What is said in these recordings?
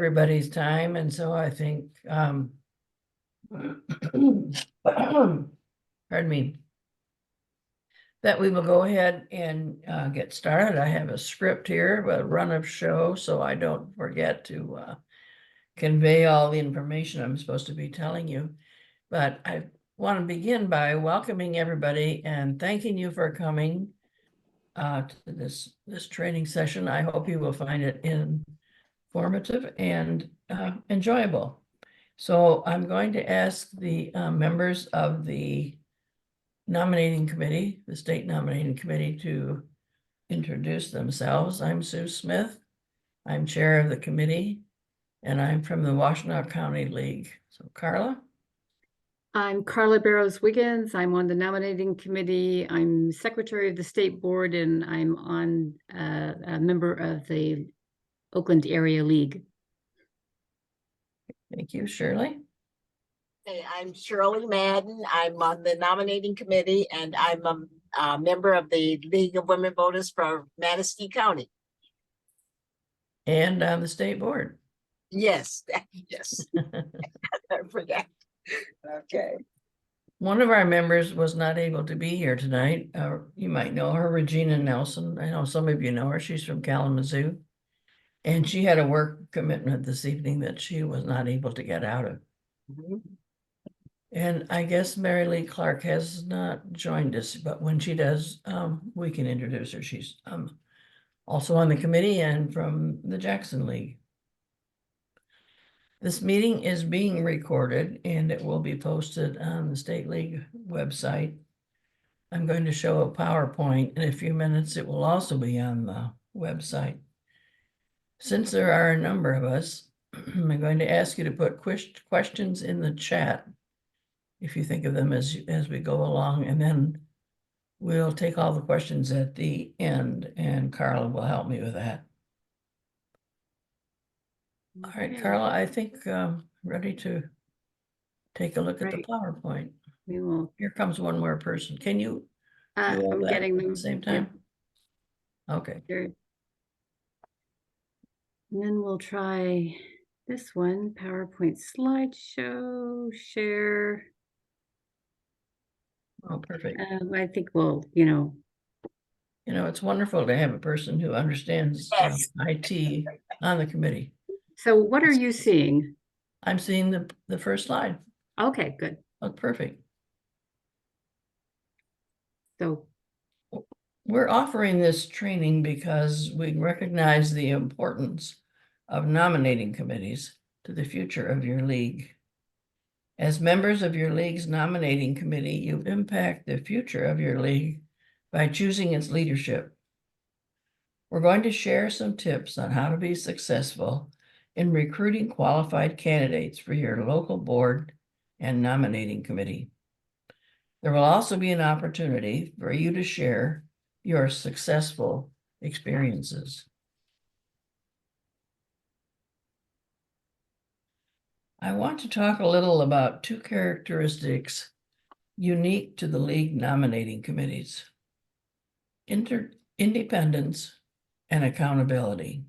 everybody's time, and so I think pardon me, that we will go ahead and get started. I have a script here, a run of show, so I don't forget to convey all the information I'm supposed to be telling you. But I want to begin by welcoming everybody and thanking you for coming to this training session. I hope you will find it informative and enjoyable. So I'm going to ask the members of the nominating committee, the state nominating committee, to introduce themselves. I'm Sue Smith. I'm chair of the committee, and I'm from the Washtenaw County League. So Carla? I'm Carla Barrows-Wiggins. I'm on the nominating committee. I'm secretary of the state board, and I'm on a member of the Oakland Area League. Thank you, Shirley. Hey, I'm Shirley Madden. I'm on the nominating committee, and I'm a member of the League of Women Voters for Manistee County. And on the state board. Yes, yes. I forgot. Okay. One of our members was not able to be here tonight. You might know her, Regina Nelson. I know some of you know her. She's from Kalamazoo. And she had a work commitment this evening that she was not able to get out of. Mm-hmm. And I guess Mary Lee Clark has not joined us, but when she does, we can introduce her. She's also on the committee and from the Jackson League. This meeting is being recorded and it will be posted on the State League website. I'm going to show a PowerPoint in a few minutes. It will also be on the website. Since there are a number of us, I'm going to ask you to put questions in the chat if you think of them as we go along, and then we'll take all the questions at the end, and Carla will help me with that. All right, Carla, I think ready to take a look at the PowerPoint. We will. Here comes one more person. Can you do all I'm that getting them at the same time? Yeah. Okay. Sure. And then we'll try this one, PowerPoint slideshow, share. Oh, perfect. I think we'll, it's wonderful to have a person who understands IT on the committee. So what are you seeing? I'm seeing the first slide. Okay, good. Oh, perfect. So we're offering this training because we recognize the importance of nominating committees to the future of your league. As members of your league's nominating committee, you impact the future of your league by choosing its leadership. We're going to share some tips on how to be successful in recruiting qualified candidates for your local board and nominating committee. There will also be an opportunity for you to share your successful experiences. I want to talk a little about two characteristics unique to the league nominating committees: independence and accountability.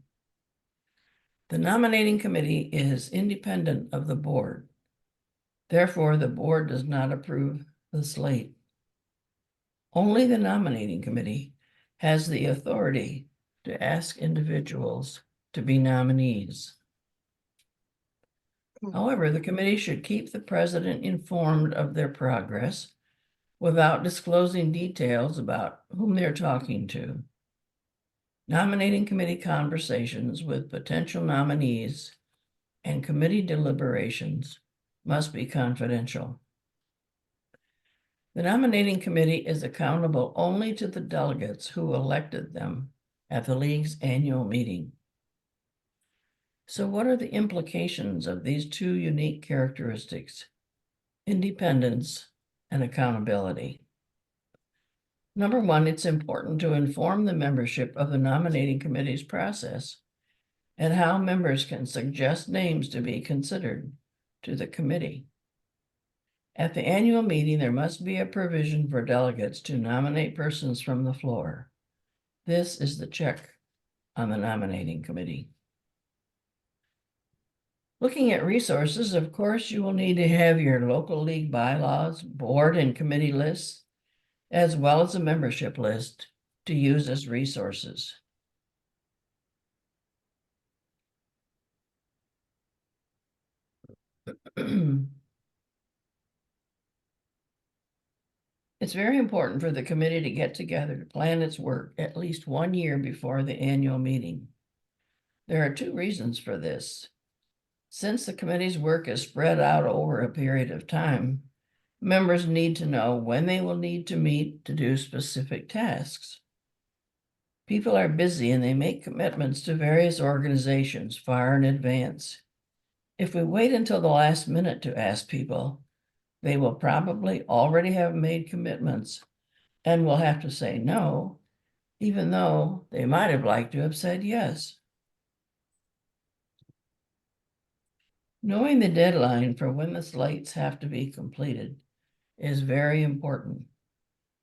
The nominating committee is independent of the board. Therefore, the board does not approve the slate. Only the nominating committee has the authority to ask individuals to be nominees. However, the committee should keep the president informed of their progress without disclosing details about whom they're talking to. Nominating committee conversations with potential nominees and committee deliberations must be confidential. The nominating committee is accountable only to the delegates who elected them at the league's annual meeting. So what are the implications of these two unique characteristics: independence and accountability? Number one, it's important to inform the membership of the nominating committee's process and how members can suggest names to be considered to the committee. At the annual meeting, there must be a provision for delegates to nominate persons from the floor. This is the check on the nominating committee. Looking at resources, of course, you will need to have your local league bylaws, board and committee lists, as well as a membership list to use as resources. It's very important for the committee to get together to plan its work at least 1 year before the annual meeting. There are 2 reasons for this. Since the committee's work is spread out over a period of time, members need to know when they will need to meet to do specific tasks. People are busy and they make commitments to various organizations far in advance. If we wait until the last minute to ask people, they will probably already have made commitments and will have to say no, even though they might have liked to have said yes. Knowing the deadline for when the slates have to be completed is very important.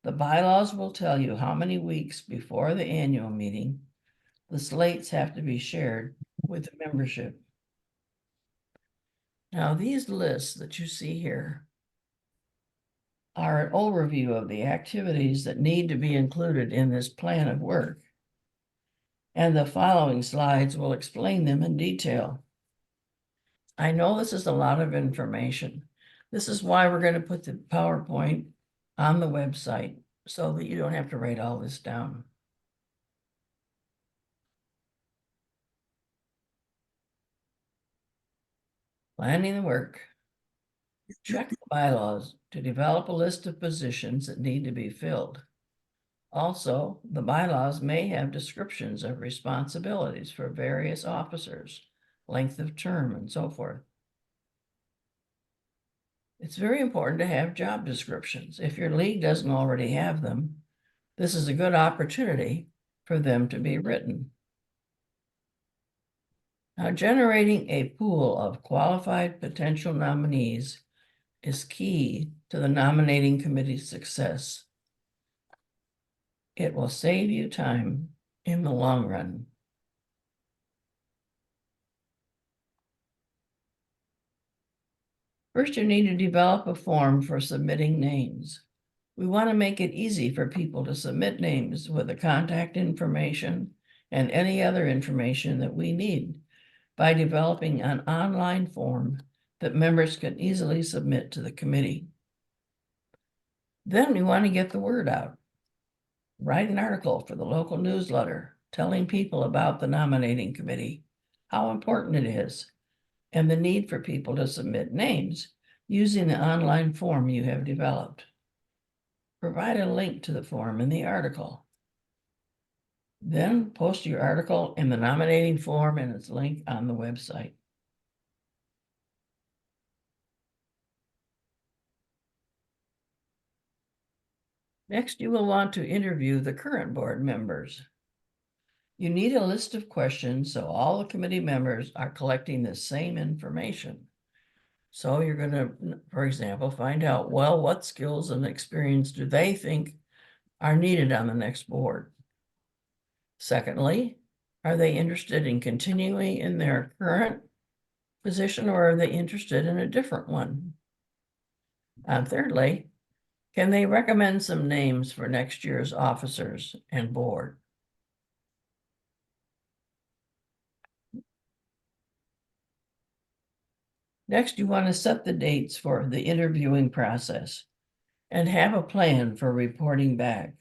The bylaws will tell you how many weeks before the annual meeting the slates have to be shared with the membership. Now, these lists that you see here are an overview of the activities that need to be included in this plan of work. And the following slides will explain them in detail. I know this is a lot of information. This is why we're going to put the PowerPoint on the website so that you don't have to write all this down. Planning the work. Check the bylaws to develop a list of positions that need to be filled. Also, the bylaws may have descriptions of responsibilities for various officers, length of term, and so forth. It's very important to have job descriptions. If your league doesn't already have them, this is a good opportunity for them to be written. Now, generating a pool of qualified potential nominees is key to the nominating committee's success. It will save you time in the long run. First, you need to develop a form for submitting names. We want to make it easy for people to submit names with the contact information and any other information that we need by developing an online form that members can easily submit to the committee. Then we want to get the word out. Write an article for the local newsletter telling people about the nominating committee, how important it is, and the need for people to submit names using the online form you have developed. Provide a link to the form in the article. Then post your article in the nominating form and its link on the website. Next, you will want to interview the current board members. You need a list of questions so all the committee members are collecting the same information. So you're going to, for example, find out, well, what skills and experience do they think are needed on the next board? Secondly, are they interested in continuing in their current position or are they interested in a different one? And thirdly, can they recommend some names for next year's officers and board? Next, you want to set the dates for the interviewing process and have a plan for reporting back.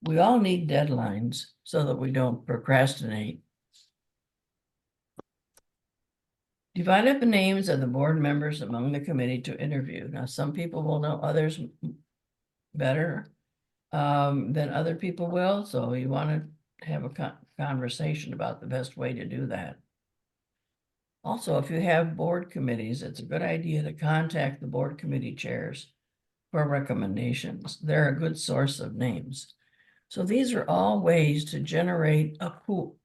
We all need deadlines so that we don't procrastinate. Divide up the names of the board members among the committee to interview. Now, some people will know others better than other people will, so you want to have a conversation about the best way to do that. Also, if you have board committees, it's a good idea to contact the board committee chairs for recommendations. They're a good source of names. So these are all ways to generate a pool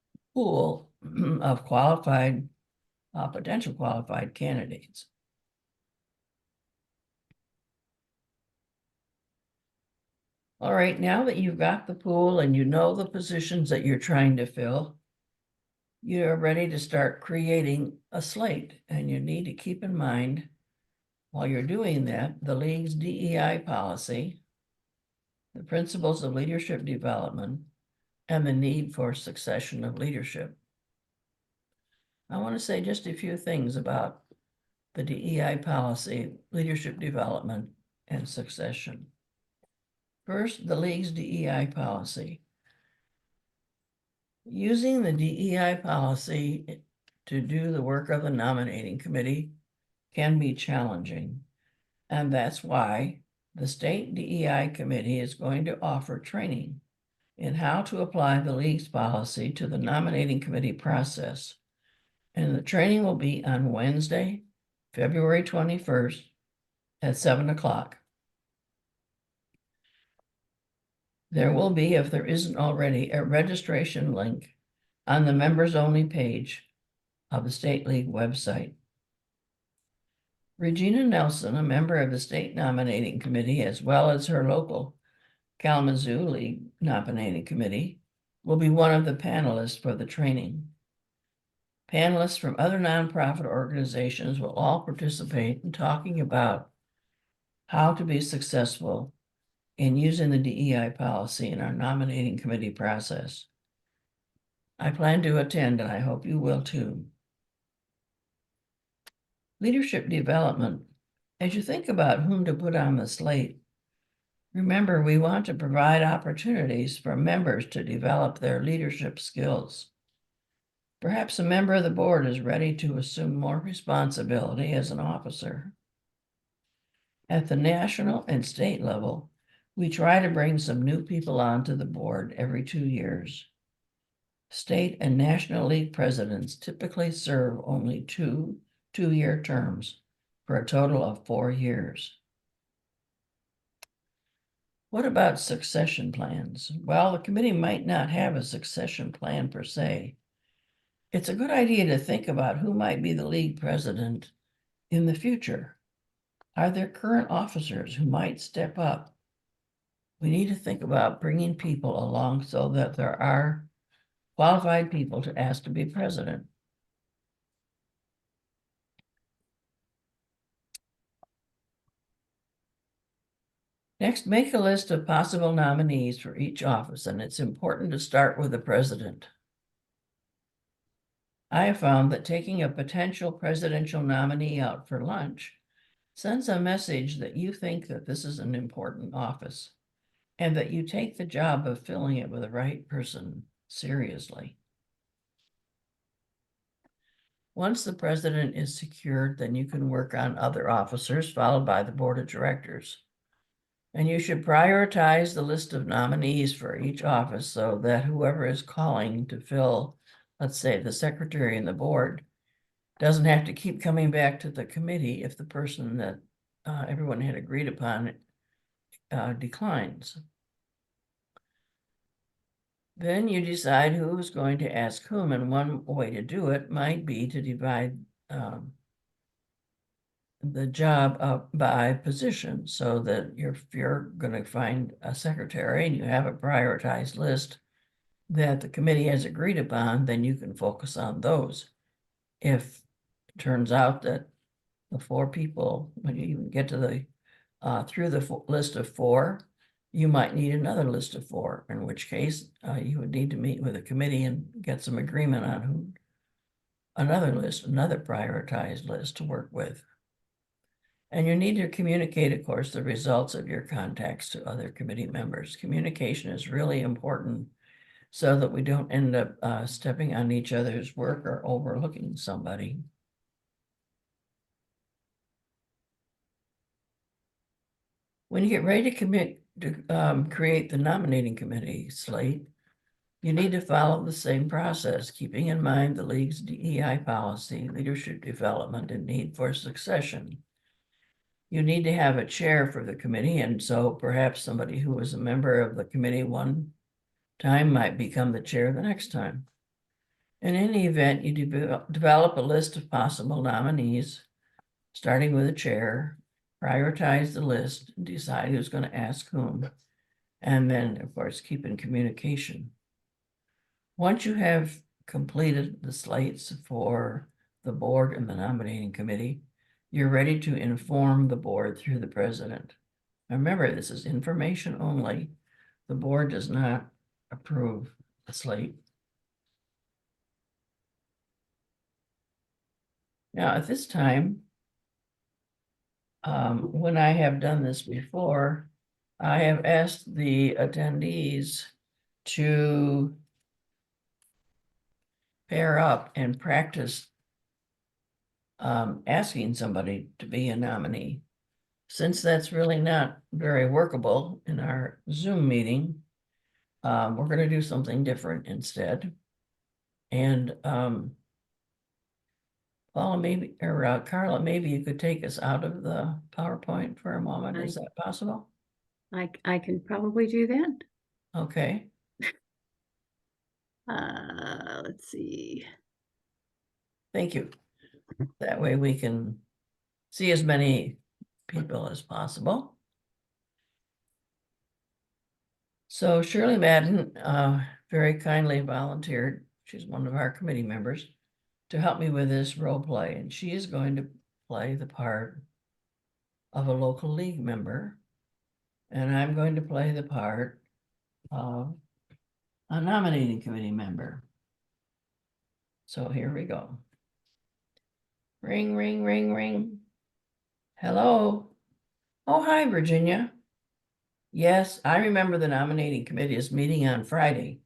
of qualified, potential qualified candidates. All right, now that you've got the pool and you know the positions that you're trying to fill, you're ready to start creating a slate, and you need to keep in mind while you're doing that, the league's DEI policy, the principles of leadership development, and the need for succession of leadership. I want to say just a few things about the DEI policy, leadership development, and succession. First, the league's DEI policy. Using the DEI policy to do the work of the nominating committee can be challenging. And that's why the state DEI committee is going to offer training in how to apply the league's policy to the nominating committee process. And the training will be on Wednesday, February 21st at 7 o'clock. There will be, if there isn't already, a registration link on the members only page of the State League website. Regina Nelson, a member of the state nominating committee, as well as her local Kalamazoo League nominating committee, will be one of the panelists for the training. Panelists from other nonprofit organizations will all participate in talking about how to be successful in using the DEI policy in our nominating committee process. I plan to attend, and I hope you will too. Leadership development. As you think about whom to put on the slate, remember we want to provide opportunities for members to develop their leadership skills. Perhaps a member of the board is ready to assume more responsibility as an officer. At the national and state level, we try to bring some new people onto the board every 2 years. State and National League presidents typically serve only two-year terms for a total of 4 years. What about succession plans? Well, the committee might not have a succession plan per se. It's a good idea to think about who might be the league president in the future. Are there current officers who might step up? We need to think about bringing people along so that there are qualified people to ask to be president. Next, make a list of possible nominees for each office, and it's important to start with the president. I have found that taking a potential presidential nominee out for lunch sends a message that you think that this is an important office and that you take the job of filling it with the right person seriously. Once the president is secured, then you can work on other officers, followed by the board of directors. And you should prioritize the list of nominees for each office so that whoever is calling to fill, let's say, the secretary and the board, doesn't have to keep coming back to the committee if the person that everyone had agreed upon declines. Then you decide who is going to ask whom, and one way to do it might be to divide the job up by position, so that if you're going to find a secretary and you have a prioritized list that the committee has agreed upon, then you can focus on those. If it turns out that the 4 people, when you even get to the through the list of 4, you might need another list of 4, in which case you would need to meet with a committee and get some agreement on who another prioritized list to work with. And you need to communicate, of course, the results of your contacts to other committee members. Communication is really important so that we don't end up stepping on each other's work or overlooking somebody. When you get ready to create the nominating committee slate, you need to follow the same process, keeping in mind the league's DEI policy, leadership development, and need for succession. You need to have a chair for the committee, and so perhaps somebody who was a member of the committee one time might become the chair the next time. In any event, you develop a list of possible nominees, starting with a chair, prioritize the list, decide who's going to ask whom, and then, of course, keep in communication. Once you have completed the slates for the board and the nominating committee, you're ready to inform the board through the president. Now, remember, this is information only. The board does not approve the slate. Now, at this time, when I have done this before, I have asked the attendees to pair up and practice asking somebody to be a nominee. Since that's really not very workable in our Zoom meeting, we're going to do something different instead. And Paula, maybe, or Carla, maybe you could take us out of the PowerPoint for a moment. Is that possible? I can probably do that. Okay. Let's see. Thank you. That way we can see as many people as possible. So Shirley Madden very kindly volunteered, she's one of our committee members, to help me with this role play, and she is going to play the part of a local league member, and I'm going to play the part of a nominating committee member. So here we go. Ring, ring, ring, ring. Hello. Oh, hi, Virginia. Yes, I remember the nominating committee is meeting on Friday.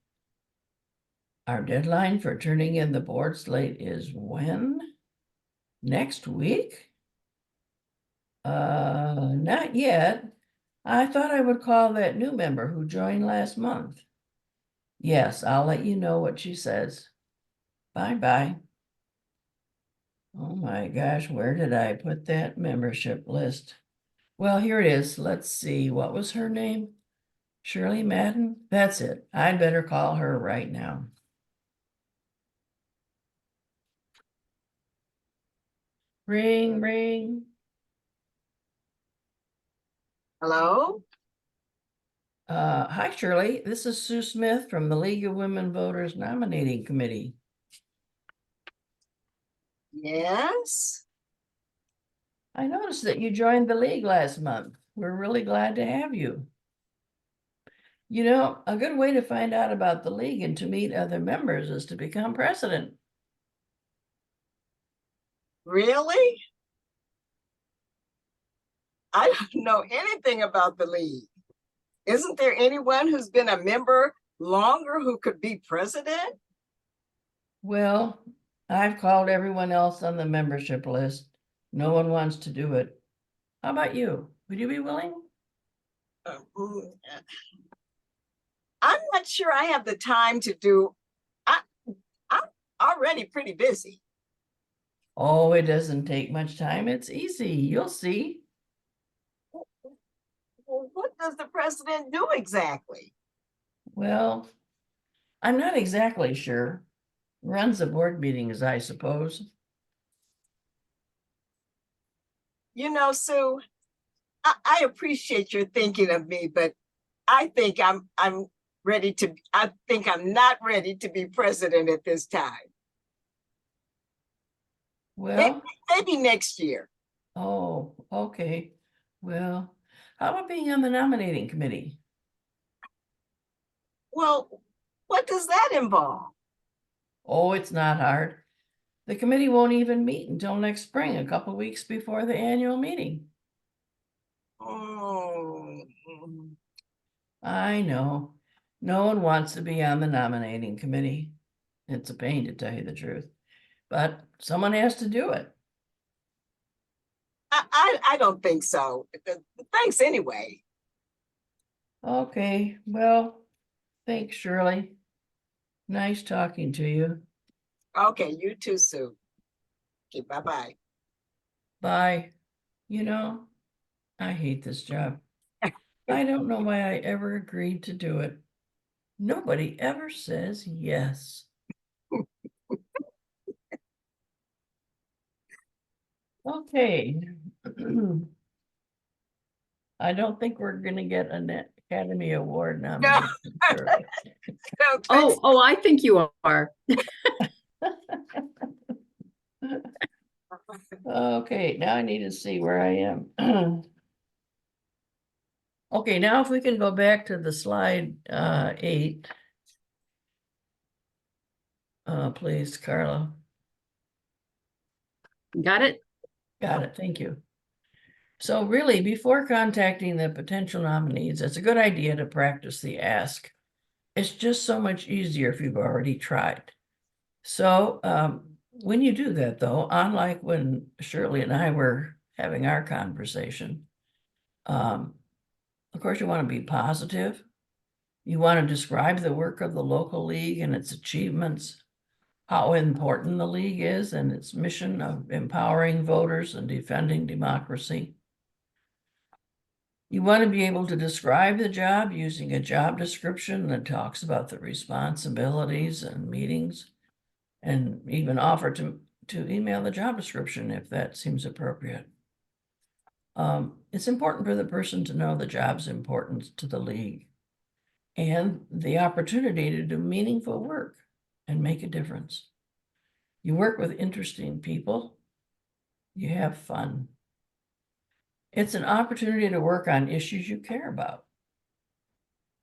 Our deadline for turning in the board slate is when? Next week? Not yet. I thought I would call that new member who joined last month. Yes, I'll let you know what she says. Bye-bye. Oh my gosh, where did I put that membership list? Well, here it is. Let's see. What was her name? Shirley Madden? That's it. I'd better call her right now. Ring, ring. Hello? Hi, Shirley. This is Sue Smith from the League of Women Voters Nominating Committee. Yes? I noticed that you joined the league last month. We're really glad to have you. You know, a good way to find out about the league and to meet other members is to become president. Really? I don't know anything about the league. Isn't there anyone who's been a member longer who could be president? Well, I've called everyone else on the membership list. No one wants to do it. How about you? Would you be willing? I'm not sure I have the time to do. I'm already pretty busy. Oh, it doesn't take much time. It's easy. You'll see. Well, what does the president do exactly? Well, I'm not exactly sure. Runs the board meetings, I suppose. You know, Sue, I appreciate your thinking of me, but I think I'm ready to. I think I'm not ready to be president at this time. Well, Maybe next year. oh, okay. Well, how about being on the nominating committee? Well, what does that involve? Oh, it's not hard. The committee won't even meet until next spring, a couple weeks before the annual meeting. Oh, I know. No one wants to be on the nominating committee. It's a pain, to tell you the truth, but someone has to do it. I don't think so. Thanks anyway. Okay, well, thanks, Shirley. Nice talking to you. Okay, you too, Sue. Okay, bye-bye. Bye. You know, I hate this job. I don't know why I ever agreed to do it. Nobody ever says yes. Okay. I don't think we're gonna get a Academy Award nomination. Shirley. So Oh, I think you are. Okay, now I need to see where I am. Okay, now if we can go back to the slide 8. Please, Carla. Got it? Got it, thank you. So really, before contacting the potential nominees, it's a good idea to practice the ask. It's just so much easier if you've already tried. So when you do that, though, unlike when Shirley and I were having our conversation, of course, you want to be positive. You want to describe the work of the local league and its achievements, how important the league is and its mission of empowering voters and defending democracy. You want to be able to describe the job using a job description that talks about the responsibilities and meetings, and even offer to email the job description if that seems appropriate. It's important for the person to know the job's importance to the league and the opportunity to do meaningful work and make a difference. You work with interesting people. You have fun. It's an opportunity to work on issues you care about.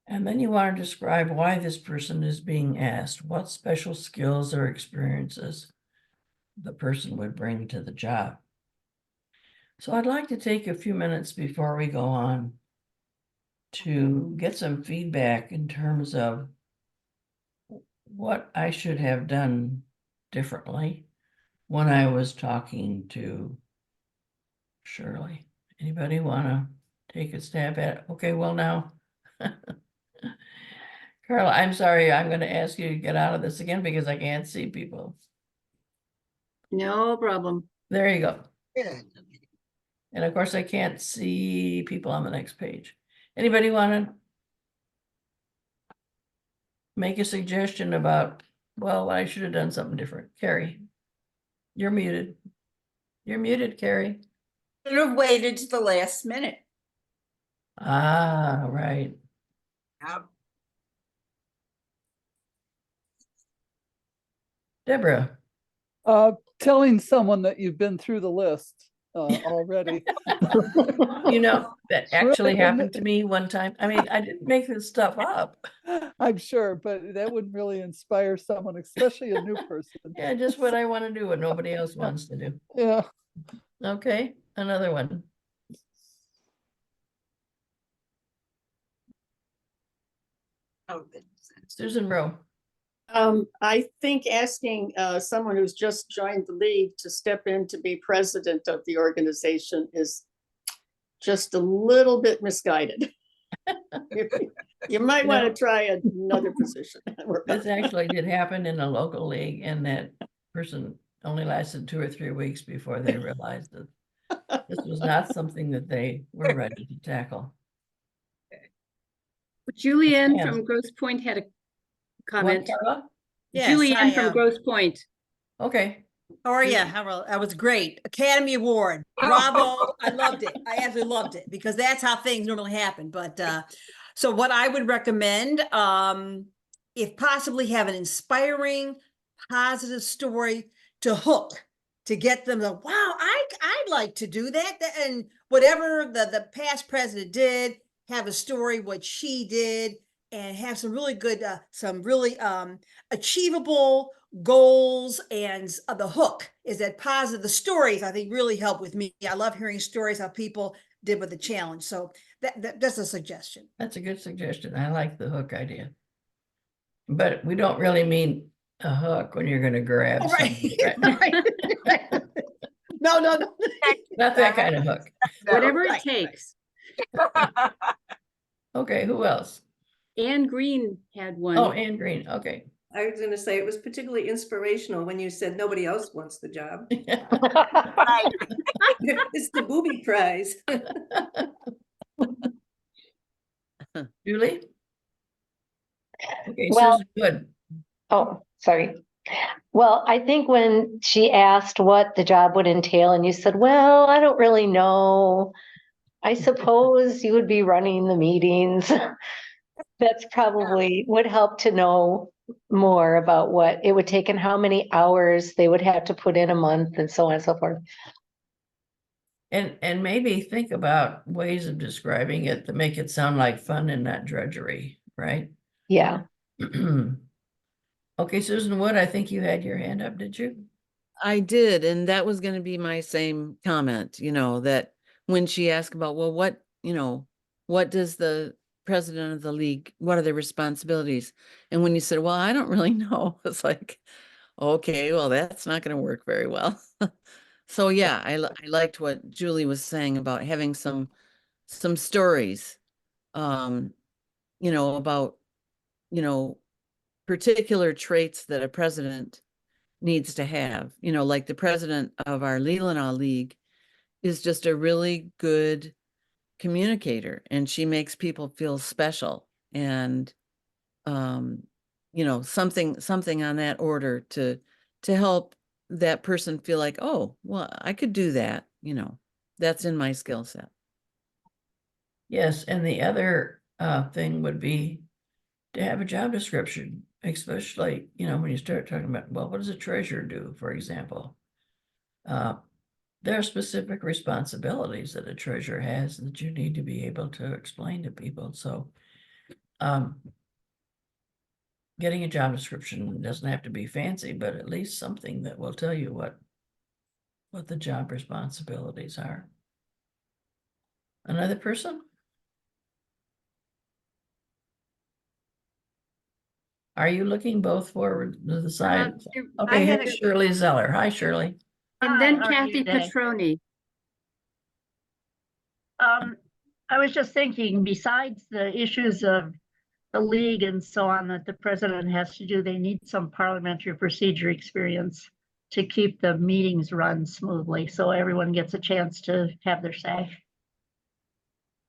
And then you want to describe why this person is being asked, what special skills or experiences the person would bring to the job. So I'd like to take a few minutes before we go on to get some feedback in terms of what I should have done differently when I was talking to Shirley. Anybody want to take a stab at it? Okay, well now, Carla, I'm sorry, I'm going to ask you to get out of this again because I can't see people. No problem. There you go. good. And of course, I can't see people on the next page. Anybody want to make a suggestion about, well, I should have done something different? Carrie, you're muted. You're muted, Carrie. Should have waited to the last minute. Ah, right. Yep. Deborah. Telling someone that you've been through the list already. You know, that actually Really? happened to me one time. I mean, I didn't make this stuff up. I'm sure, but that wouldn't really inspire someone, especially a new person. Yeah, just what I want to do, what nobody else wants to do. Yeah. Okay, another one. Oh, Susan Rowe. I think asking someone who's just joined the league to step in to be president of the organization is just a little bit misguided. You might want to try another position. This actually did happen in a local league, and that person only lasted 2 or 3 weeks before they realized that this was not something that they were ready to tackle. Julianne Yeah. from Grosse Pointe had a What, comment. Carla? Yes, Julianne I, from Grosse Pointe. Okay. How are you? That was great. Academy Award. Bravo. I loved it. I absolutely loved it because that's how things normally happen. But so what I would recommend, if possibly have an inspiring, positive story to hook, to get them to, wow, I'd like to do that. And whatever the past president did, have a story what she did, and have some really good, some really achievable goals. And the hook is that positive. The stories I think really help with me. I love hearing stories how people did with the challenge. So that's a suggestion. That's a good suggestion. I like the hook idea. But we don't really mean a hook when you're going to grab somebody, right? Right. No. Not that kind of hook. Whatever it Right. takes. Okay, who else? Anne Green had one. Oh, Anne Green. Okay. I was gonna say, it was particularly inspirational when you said nobody else wants the job. Right. It's the booby prize. Julie? Okay, Well- Susan, good. Oh, sorry. Well, I think when she asked what the job would entail and you said, well, I don't really know, I suppose you would be running the meetings. That's probably would help to know more about what it would take and how many hours they would have to put in a month and so on and so forth. And maybe think about ways of describing it that make it sound like fun and not drudgery, right? Yeah. Okay, Susan Wood, I think you had your hand up, did you? I did, and that was going to be my same comment, that when she asked about, well, what does the president of the league, what are their responsibilities? And when you said, well, I don't really know, it's like, okay, well, that's not going to work very well. So yeah, I liked what Julie was saying about having some stories, about, particular traits that a president needs to have, like the president of our Leelanau League is just a really good communicator, and she makes people feel special, and something on that order to help that person feel like, oh, well, I could do that, that's in my skill set. Yes, and the other thing would be to have a job description, especially, when you start talking about, well, what does a treasurer do, for example? There are specific responsibilities that a treasurer has that you need to be able to explain to people. So getting a job description doesn't have to be fancy, but at least something that will tell you what the job responsibilities are. Another person? Are you looking both forward to the side? I Okay, had here's Shirley Zeller. Hi, Shirley. And Hi, then how are you Kathy today? Petroni. I was just thinking, besides the issues of the league and so on that the president has to do, they need some parliamentary procedure experience to keep the meetings run smoothly, so everyone gets a chance to have their say.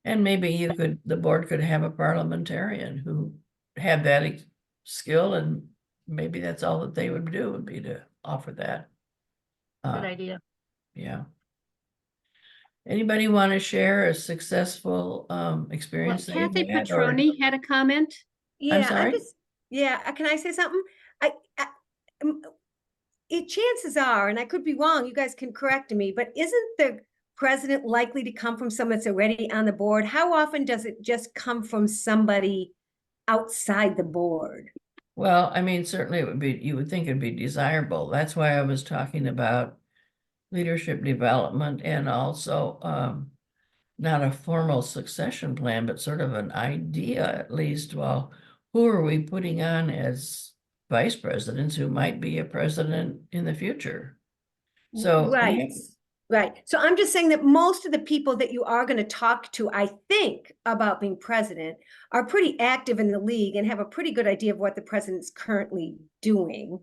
And maybe the board could have a parliamentarian who had that skill, and maybe that's all that they would do, would be to offer that. Good idea. Yeah. Anybody want to share a successful Well, experience that Kathy you've had, or- Petroni had a comment. Yeah, sorry? can I say something? Chances are, and I could be wrong, you guys can correct me, but isn't the president likely to come from someone that's already on the board? How often does it just come from somebody outside the board? Well, I mean, certainly you would think it'd be desirable. That's why I was talking about leadership development, and also not a formal succession plan, but sort of an idea at least. Well, who are we putting on as vice presidents who might be a president in the future? So Right. So I'm just saying that most of the people that you are going to talk to, I think, about being president are pretty active in the league and have a pretty good idea of what the president's currently doing.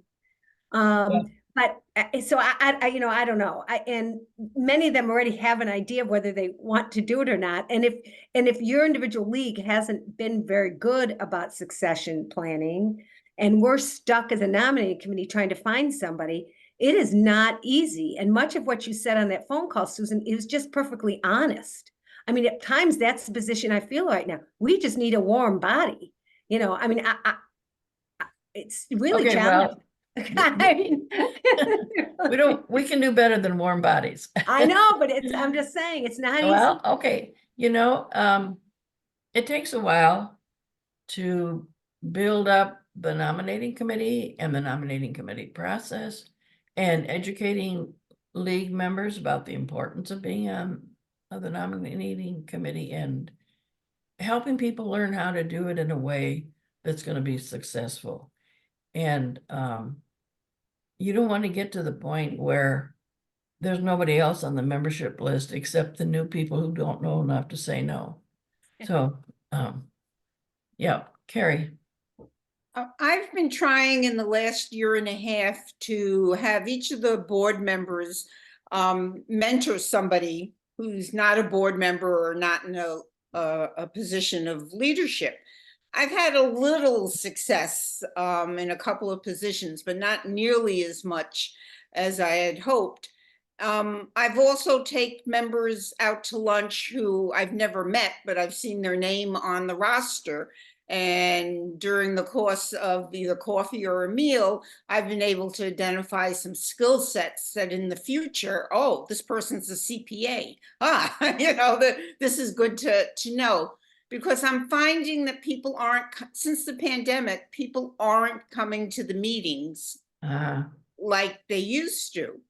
But so I don't know. And many of them already have an idea of whether they want to do it or not. And if your individual league hasn't been very good about succession planning, and we're stuck as a nominating committee trying to find somebody, it is not easy. And much of what you said on that phone call, Susan, is just perfectly honest. I mean, at times that's the position I feel right now. We just need a warm body. I mean, it's really okay, challenging. I mean, we can do better than warm bodies. I know, but I'm just saying, it's not Well, easy. okay, it takes a while to build up the nominating committee and the nominating committee process, and educating league members about the importance of being on the nominating committee, and helping people learn how to do it in a way that's going to be successful. And you don't want to get to the point where there's nobody else on the membership list except the new people who don't know enough to say no. So, yeah, Carrie. I've been trying in the last year and a half to have each of the board members mentor somebody who's not a board member or not in a position of leadership. I've had a little success in a couple of positions, but not nearly as much as I had hoped. I've also take members out to lunch who I've never met, but I've seen their name on the roster. And during the course of either coffee or a meal, I've been able to identify some skill sets that in the future, oh, this person's a CPA. This is good to know. Because I'm finding that people aren't, since the pandemic, people aren't coming to the meetings like they used to.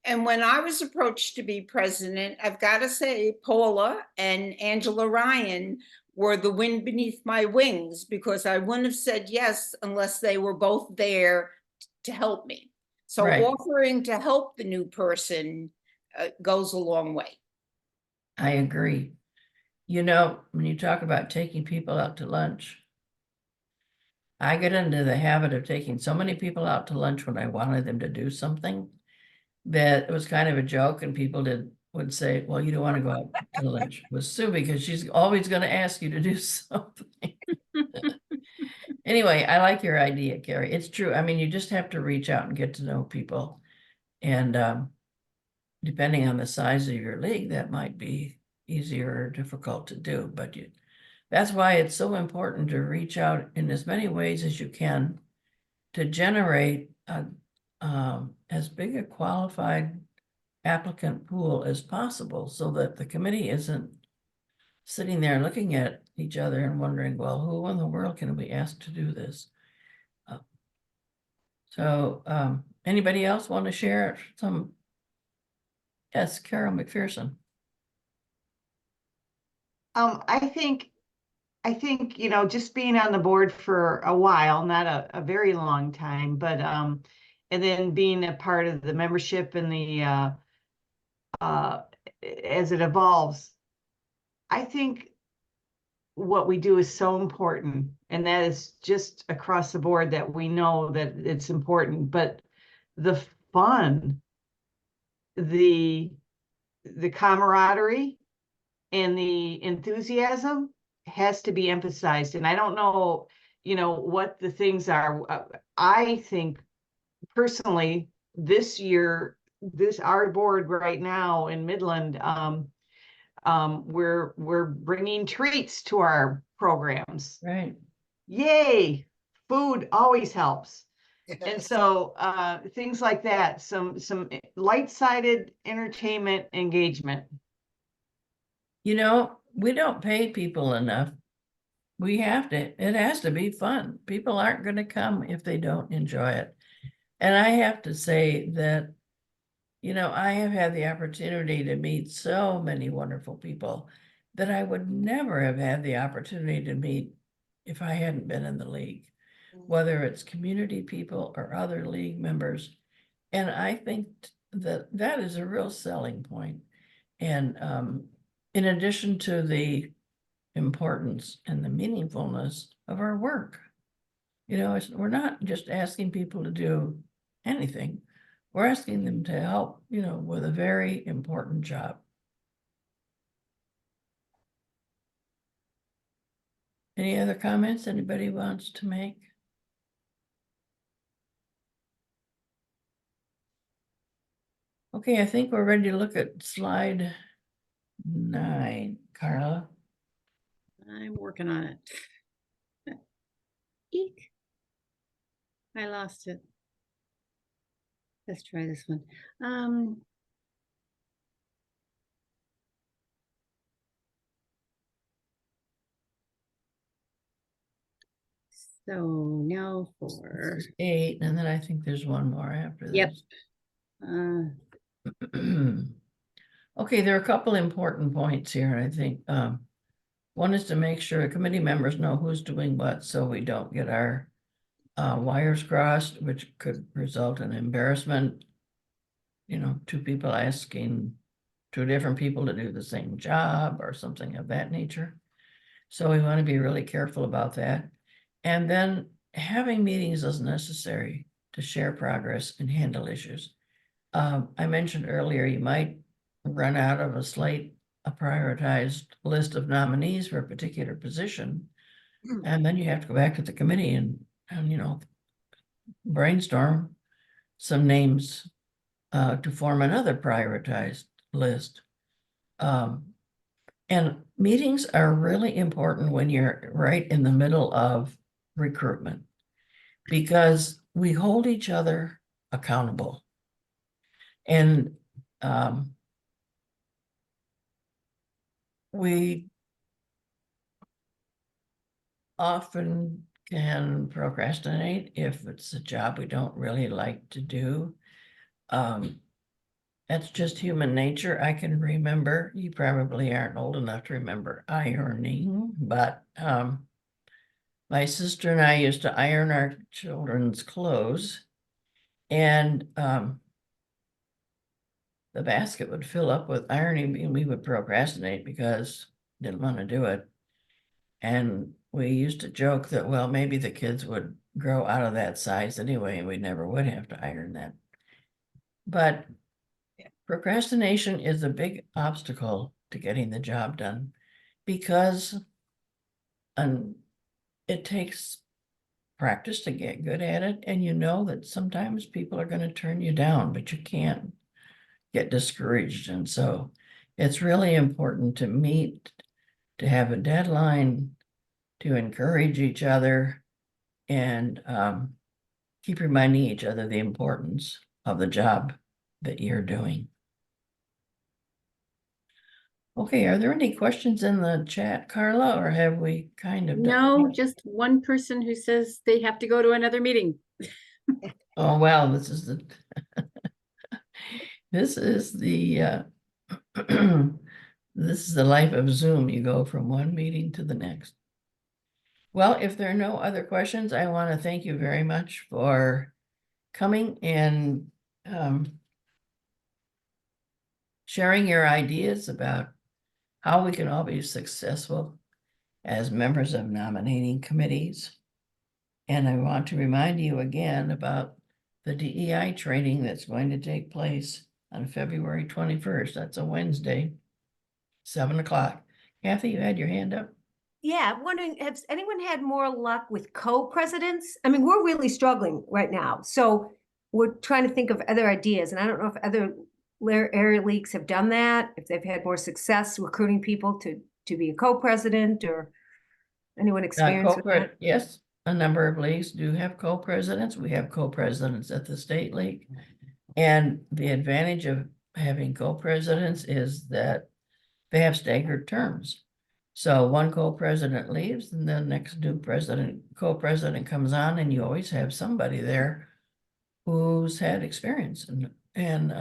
And when I was approached to be president, I've got to say, Paula and Angela Ryan were the wind beneath my wings, because I wouldn't have said yes unless they were both there to help me. So Right. offering to help the new person goes a long way. I agree. You know, when you talk about taking people out to lunch, I get into the habit of taking so many people out to lunch when I wanted them to do something that it was kind of a joke, and people would say, well, you don't want to go out to lunch with Sue because she's always going to ask you to do something. Anyway, I like your idea, Carrie. It's true. I mean, you just have to reach out and get to know people. And depending on the size of your league, that might be easier or difficult to do. But that's why it's so important to reach out in as many ways as you can to generate as big a qualified applicant pool as possible, so that the committee isn't sitting there looking at each other and wondering, well, who in the world can we ask to do this? Anybody else want to share some? Yes, Carol McPherson. I think, just being on the board for a while, not a very long time, but, and then being a part of the membership and the, as it evolves, I think what we do is so important, and that is just across the board that we know that it's important, but the fun, the camaraderie and the enthusiasm has to be emphasized. And I don't know, what the things are. I think personally, this year, our board right now in Midland, we're bringing treats to our programs. Right. Yay! Food always helps. Yes. And so things like that, some light-sided entertainment engagement. We don't pay people enough. We have to, it has to be fun. People aren't going to come if they don't enjoy it. And I have to say that, I have had the opportunity to meet so many wonderful people that I would never have had the opportunity to meet if I hadn't been in the league, whether it's community people or other league members. And I think that is a real selling point. And in addition to the importance and the meaningfulness of our work, we're not just asking people to do anything. We're asking them to help, with a very important job. Any other comments anybody wants to make? Okay, I think we're ready to look at slide 9, Carla. I'm working on it. Eek. I lost it. Let's try this one. So now for 8, and then I think there's one more after this. Yep. Okay, there are a couple important points here, I think. One is to make sure committee members know who's doing what, so we don't get our wires crossed, which could result in embarrassment. 2 people asking 2 different people to do the same job or something of that nature. So we want to be really careful about that. And then having meetings as necessary to share progress and handle issues. I mentioned earlier, you might run out of a slate, a prioritized list of nominees for a particular position. And then you have to go back to the committee and brainstorm some names to form another prioritized list. And meetings are really important when you're right in the middle of recruitment, because we hold each other accountable. And we often can procrastinate if it's a job we don't really like to do. That's just human nature. I can remember, you probably aren't old enough to remember ironing, but my sister and I used to iron our children's clothes, and the basket would fill up with ironing and we would procrastinate because didn't want to do it. And we used to joke that, well, maybe the kids would grow out of that size anyway, and we never would have to iron that. But procrastination is a big obstacle to getting the job done, because it takes practice to get good at it. And you know that sometimes people are going to turn you down, but you can't get discouraged. And so it's really important to meet, to have a deadline, to encourage each other, and keep reminding each other the importance of the job that you're doing. Okay, are there any questions in the chat, Carla, or have we kind of No, just one person who says they have to go to another meeting. Oh, well, this is the this is the this is the life of Zoom. You go from one meeting to the next. Well, if there are no other questions, I want to thank you very much for coming and sharing your ideas about how we can all be successful as members of nominating committees. And I want to remind you again about the DEI training that's going to take place on February 21st. That's a Wednesday, 7 o'clock. Kathy, you had your hand up? Yeah, I'm wondering, has anyone had more luck with co-presidents? I mean, we're really struggling right now. So we're trying to think of other ideas. And I don't know if other area leagues have done that, if they've had more success recruiting people to be a co-president, or anyone experienced with that? Yes, a number of leagues do have co-presidents. We have co-presidents at the state league. And the advantage of having co-presidents is that they have staggered terms. So one co-president leaves and then next new co-president comes on, and you always have somebody there who's had experience. And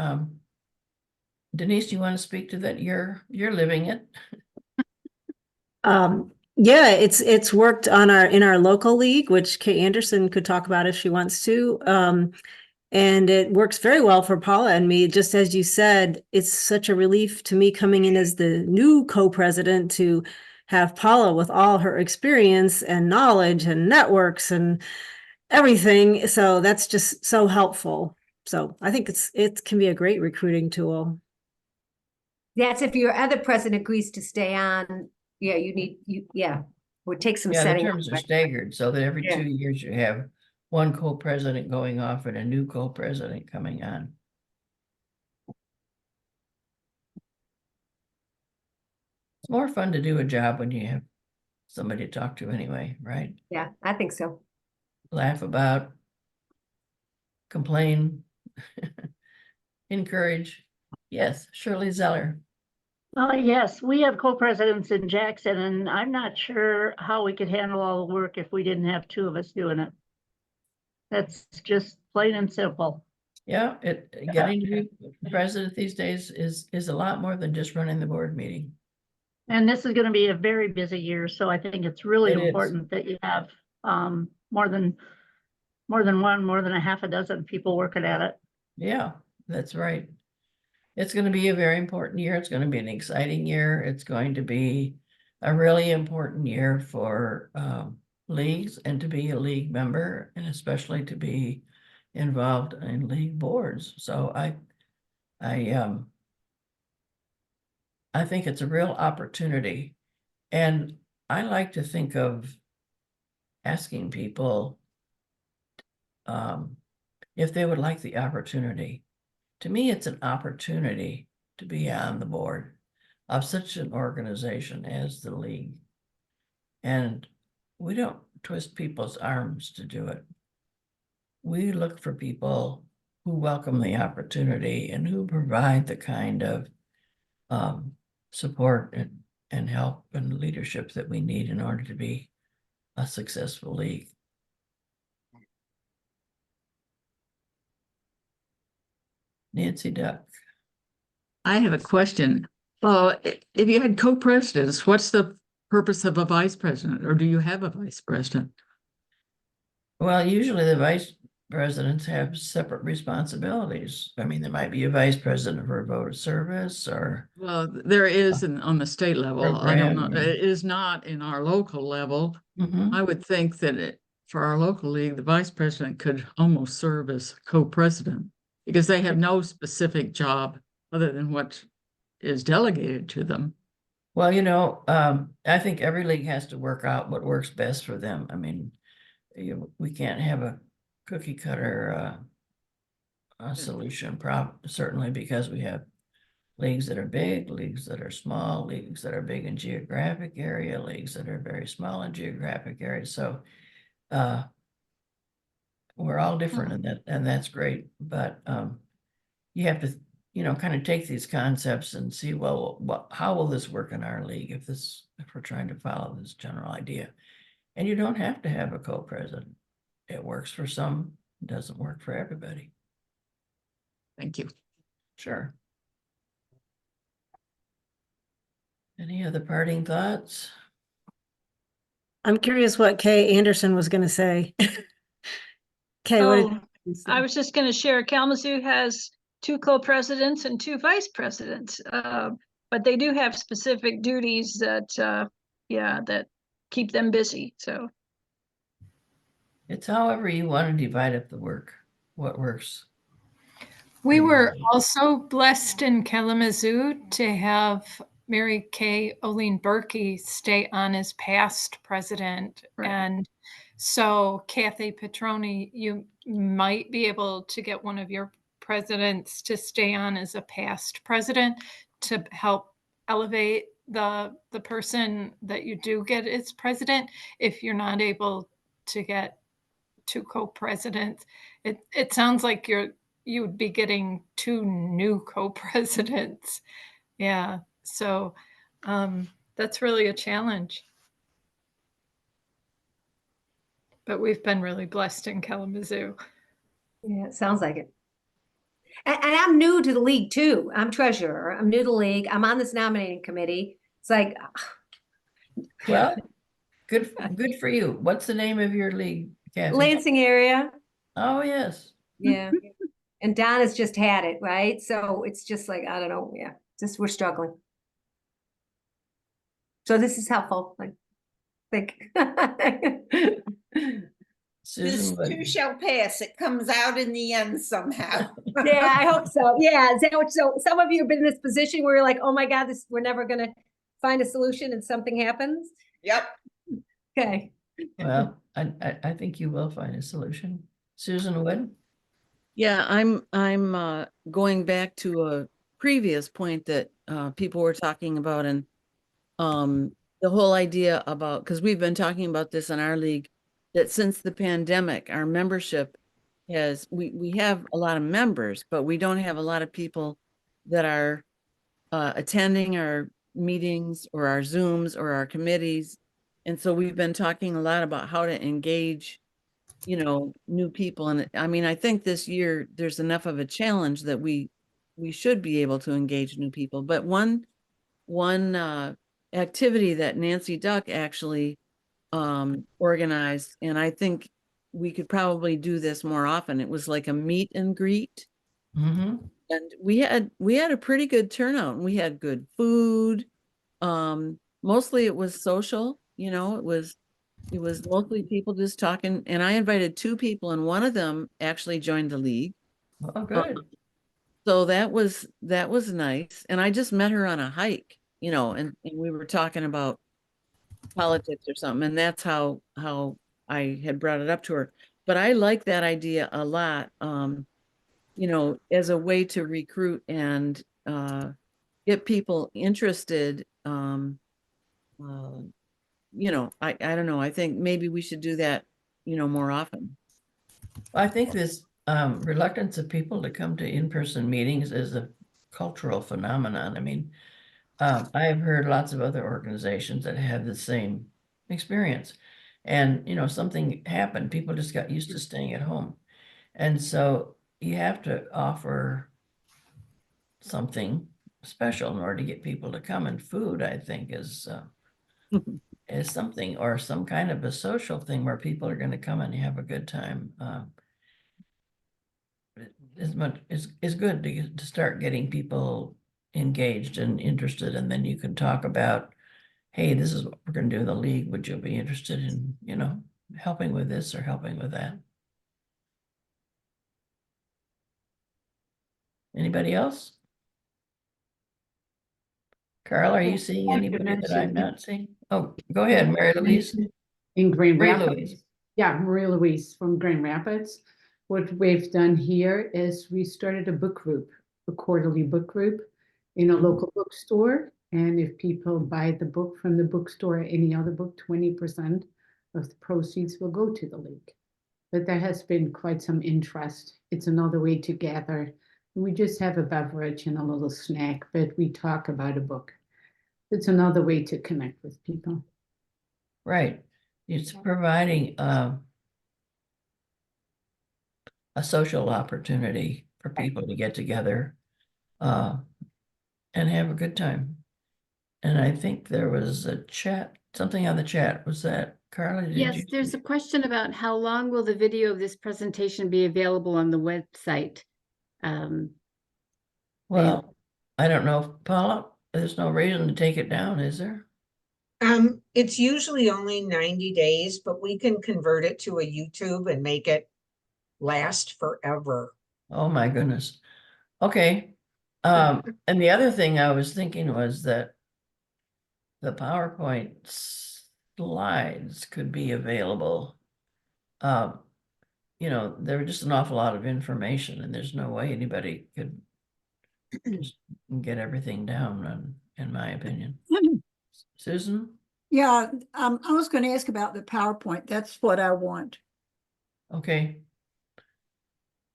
Denise, do you want to speak to that? You're living it. Yeah, it's worked on in our local league, which Kay Anderson could talk about if she wants to. And it works very well for Paula and me. Just as you said, it's such a relief to me coming in as the new co-president to have Paula with all her experience and knowledge and networks and everything. So that's just so helpful. So I think it can be a great recruiting tool. That's if your other president agrees to stay on. Yeah, it would take some Yeah, the setting. terms are staggered so that every 2 years you have one co-president going off and a new co-president coming on. It's more fun to do a job when you have somebody to talk to anyway, right? Yeah, I think so. Laugh about, complain, encourage. Yes, Shirley Zeller. Yes, we have co-presidents in Jackson, and I'm not sure how we could handle all the work if we didn't have two of us doing it. That's just plain and simple. Yeah, getting to be president these days is a lot more than just running the board meeting. And this is going to be a very busy year, so I think it's really important that you have more than a half a dozen people working at it. Yeah, that's right. It's going to be a very important year. It's going to be an exciting year. It's going to be a really important year for leagues, and to be a league member, and especially to be involved in league boards. So I think it's a real opportunity. And I like to think of asking people if they would like the opportunity to me, it's an opportunity to be on the board of such an organization as the league. And we don't twist people's arms to do it. We look for people who welcome the opportunity and who provide the kind of support and help and leadership that we need in order to be a successful league. Nancy Duck. I have a question. If you had co-presidents, what's the purpose of a vice president, or do you have a vice president? Well, usually the vice presidents have separate responsibilities. I mean, there might be a vice president for a vote of service or. Well, there is on the state level. I don't know. Program. It is not in our local level. Mhm. I would think that for our local league, the vice president could almost serve as co-president because they have no specific job other than what is delegated to them. Well, I think every league has to work out what works best for them. I mean, we can't have a cookie cutter solution certainly, because we have leagues that are big, leagues that are small, leagues that are big in geographic area, leagues that are very small in geographic area. So we're all different in that, and that's great. But you have to, kind of take these concepts and see, well, how will this work in our league if we're trying to follow this general idea? And you don't have to have a co-president. It works for some, it doesn't work for everybody. Thank you. Sure. Any other parting thoughts? I'm curious what Kay Anderson was going to say. Kay, what did you say? I was just going to share, Kalamazoo has 2 co-presidents and 2 vice presidents, but they do have specific duties that, that keep them busy, so. It's however you want to divide up the work, what works. We were also blessed in Kalamazoo to have Mary Kay Oline Berkey stay on as past president. Right. And so Kathy Petroni, you might be able to get one of your presidents to stay on as a past president to help elevate the person that you do get as president. If you're not able to get 2 co-presidents, it sounds like you would be getting 2 new co-presidents. Yeah. So that's really a challenge. But we've been really blessed in Kalamazoo. Yeah, it sounds like it. And I'm new to the league too. I'm treasurer. I'm new to the league. I'm on this nominating committee. It's like, well, good for you. What's the name of your league, Kathy? Lansing area. Oh, yes. Yeah. And Don has just had it, right? So it's just like, I don't know. Yeah, just we're struggling. So this is helpful. I think. This too shall pass. It comes out in the end somehow. Yeah, I hope so. Yeah. So some of you have been in this position where you're like, oh my God, we're never going to find a solution and something happens. Yep. Okay. Well, I think you will find a solution. Susan Wood? Yeah, I'm going back to a previous point that people were talking about, and the whole idea about, because we've been talking about this in our league, that since the pandemic, our membership we have a lot of members, but we don't have a lot of people that are attending our meetings or our Zooms or our committees. And so we've been talking a lot about how to engage, new people. And I mean, I think this year there's enough of a challenge that we should be able to engage new people. But one activity that Nancy Duck actually organized, and I think we could probably do this more often. It was like a meet and greet. Mm-hmm. And we had a pretty good turnout, and we had good food. Mostly it was social, it was mostly people just talking, and I invited 2 people, and one of them actually joined the league. Oh, good. So that was nice. And I just met her on a hike, and we were talking about politics or something, and that's how I had brought it up to her. But I like that idea a lot. you know, as a way to recruit and get people interested. You know, I don't know. I think maybe we should do that, you know, more often. I think this reluctance of people to come to in-person meetings is a cultural phenomenon. I mean, I've heard lots of other organizations that have the same experience. And, you know, something happened, people just got used to staying at home. And so you have to offer something special in order to get people to come. And food, I think, is something, or some kind of a social thing where people are going to come and have a good time. Is good to start getting people engaged and interested, and then you can talk about, hey, this is what we're going to do in the league. Would you be interested in, you know, helping with this or helping with that? Anybody else? Carl, are you seeing anybody that I'm not seeing? Oh, go ahead, Mary Louise. In Grand Mary Rapids. Louise. Yeah, Maria Louise from Grand Rapids. What we've done here is we started a book group, a quarterly book group in a local bookstore. And if people buy the book from the bookstore or any other book, 20% of the proceeds will go to the league. But there has been quite some interest. It's another way to gather. We just have a beverage and a little snack, but we talk about a book. It's another way to connect with people. Right. It's providing a social opportunity for people to get together and have a good time. And I think there was a chat, something on the chat. Was that Carla? Yes, there's a question about how long will the video of this presentation be available on the website? Well, I don't know, Paula, there's no reason to take it down, is there? It's usually only 90 days, but we can convert it to a YouTube and make it last forever. Oh my goodness. Okay. And the other thing I was thinking was that the PowerPoint slides could be available. You know, there were just an awful lot of information, and there's no way anybody could just get everything down, in my opinion. Susan? Yeah, I was going to ask about the PowerPoint. That's what I want. Okay.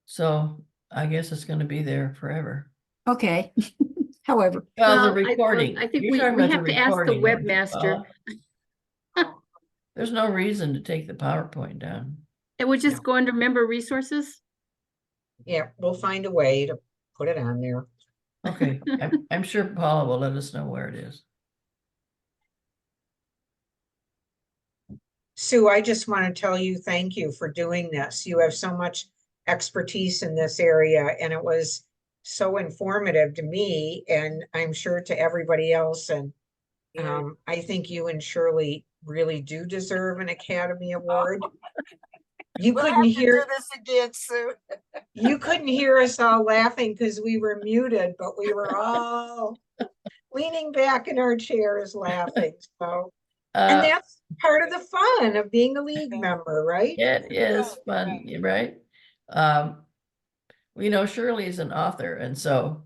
So I guess it's going to be there forever. Okay. However. Well, the recording. I think You're we talking about have the to ask the recording, don't you, webmaster. Paula? There's no reason to take the PowerPoint down. It would just go under member resources. Yeah, we'll find a way to put it on there. Okay, I'm sure Paula will let us know where it is. Sue, I just want to tell you, thank you for doing this. You have so much expertise in this area, and it was so informative to me, and I'm sure to everybody else. And I think you and Shirley really do deserve an Academy Award. You couldn't hear this again, Sue. You couldn't hear us all laughing because we were muted, but we were all leaning back in our chairs laughing. So, and that's part of the fun of being a league member, right? It is fun, right? We know Shirley is an author, and so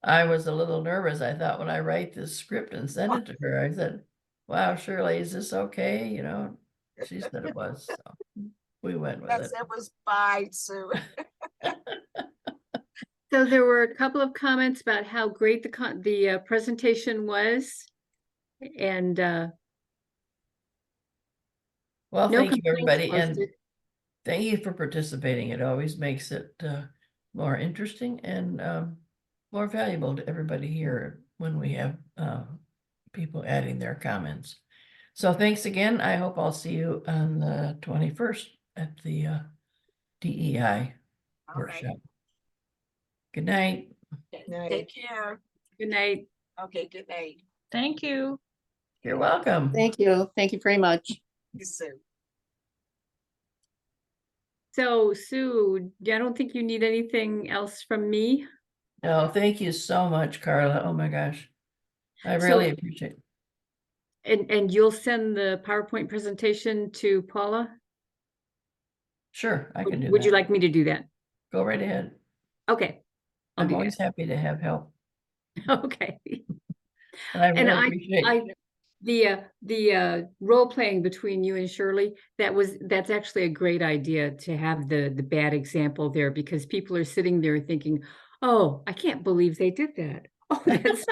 I was a little nervous. I thought when I write this script and send it to her, I said, wow, Shirley, is this okay? You know, she said it was. So we went with it. It was fine, Sue. So there were a couple of comments about how great the presentation was, and well, no thank you, complaints everybody, and posted. thank you for participating. It always makes it more interesting and more valuable to everybody here when we have people adding their comments. So thanks again. I hope I'll see you on the 21st at the DEI workshop. Good night. Take care. Good night. Okay, good night. Thank you. You're welcome. Thank you. Thank you very much. Sue. So Sue, I don't think you need anything else from me. No, thank you so much, Carla. Oh my gosh. I So- really appreciate it. And you'll send the PowerPoint presentation to Paula? Sure, I can do that. Would you like me to do that? Go right ahead. Okay. I'll I'm do always happy to have help. that. Okay. And I And really I, appreciate. the role playing between you and Shirley, that's actually a great idea to have the bad example there, because people are sitting there thinking, oh, I can't believe they did that. Oh, that's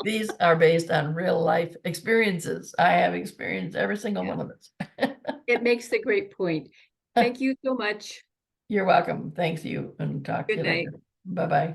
These are based on real life experiences. I have experienced every single one of it. it makes a great point. Thank you so much. You're welcome. Thanks you, and talk to Good you night. later. Bye-bye.